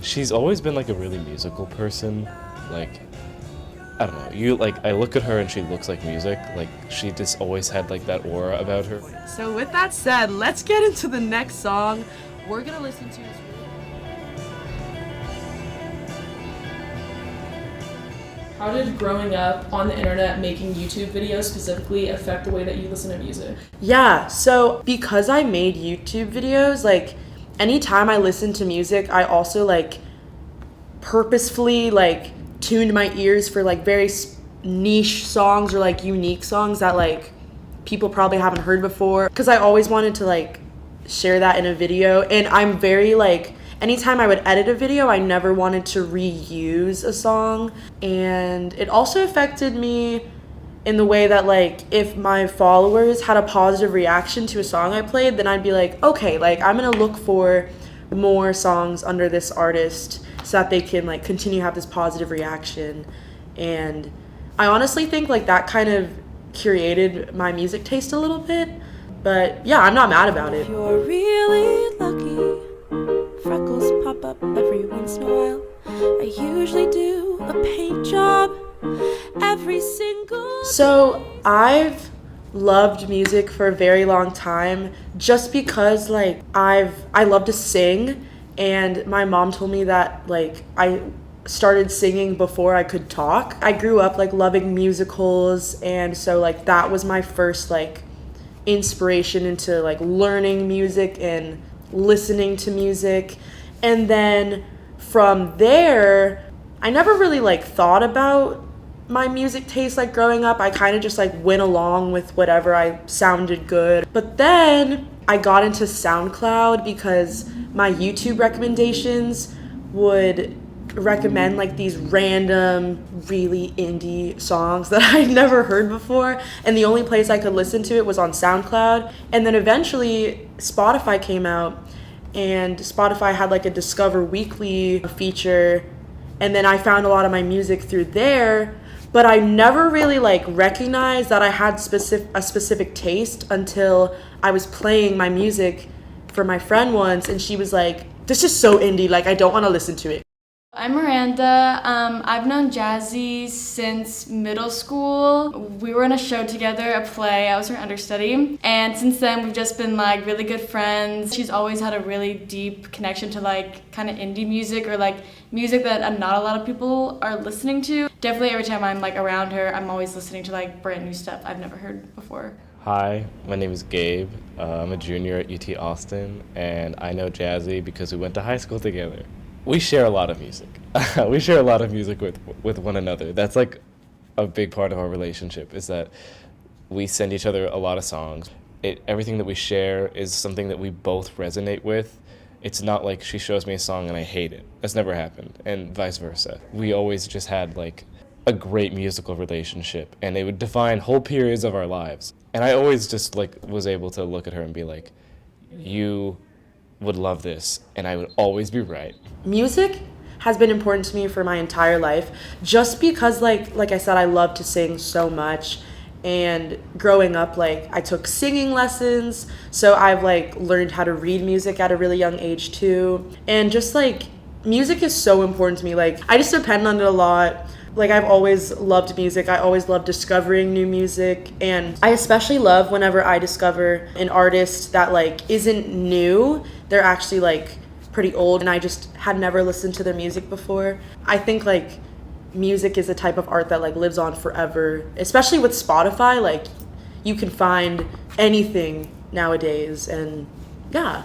She's always been like a really musical person. Like, I don't know. You like I look at her and she looks like music. Like she just always had like that aura about her. So with that said, let's get into the next song. We're gonna listen to How did growing up on the internet making YouTube videos specifically affect the way that you listen to music? Yeah, so because I made YouTube videos, like anytime I listen to music, I also like purposefully like tuned my ears for like very niche songs or like unique songs that like people probably haven't heard before, because I always wanted to like share that in a video. And I'm very like, anytime I would edit a video, I never wanted to reuse a song. And it also affected me in the way that like if my followers had a positive reaction to a song I played, then I'd be like, okay, like I'm gonna look for more songs under this artist so that they can like continue to have this positive reaction. And I honestly think like that kind of curated my music taste a little bit. But yeah, I'm not mad about it. You're really lucky. Freckles pop up every once in a while. I usually do a paint job every single. So I've loved music for a very long time just because like I love to sing, and my mom told me that like I started singing before I could talk. I grew up like loving musicals, and so like that was my first like inspiration into like learning music and listening to music. And then from there, I never really like thought about my music taste like growing up. I kind of just like went along with whatever I sounded good. But then I got into SoundCloud because my YouTube recommendations would recommend like these random really indie songs that I'd never heard before, and the only place I could listen to it was on SoundCloud. And then eventually Spotify came out, and Spotify had like a Discover Weekly feature, and then I found a lot of my music through there. But I never really like recognized that I had a specific taste until I was playing my music for my friend once, and she was like, this is so indie, like I don't want to listen to it. I'm Miranda. I've known Jazzy since middle school. We were in a show together, a play. I was her understudy. And since then, we've just been like really good friends. She's always had a really deep connection to like kind of indie music, or like music that not a lot of people are listening to. Definitely every time I'm like around her, I'm always listening to like brand new stuff I've never heard before. Hi, my name is Gabe. I'm a junior at UT Austin, and I know Jazzy because we went to high school together. We share a lot of music. We share a lot of music with one another. That's like a big part of our relationship, is that we send each other a lot of songs. Everything that we share is something that we both resonate with. It's not like she shows me a song and I hate it. That's never happened, and vice versa. We always just had like a great musical relationship, and it would define whole periods of our lives. And I always just like was able to look at her and be like, you would love this, and I would always be right. Music has been important to me for my entire life, just because like I said, I love to sing so much. And growing up, like I took singing lessons, so I've like learned how to read music at a really young age too. And just like music is so important to me. Like I just depend on it a lot. Like I've always loved music. I always love discovering new music, and I especially love whenever I discover an artist that like isn't new. They're actually like pretty old, and I just had never listened to their music before. I think like music is a type of art that like lives on forever, especially with Spotify. Like you can find anything nowadays, and yeah.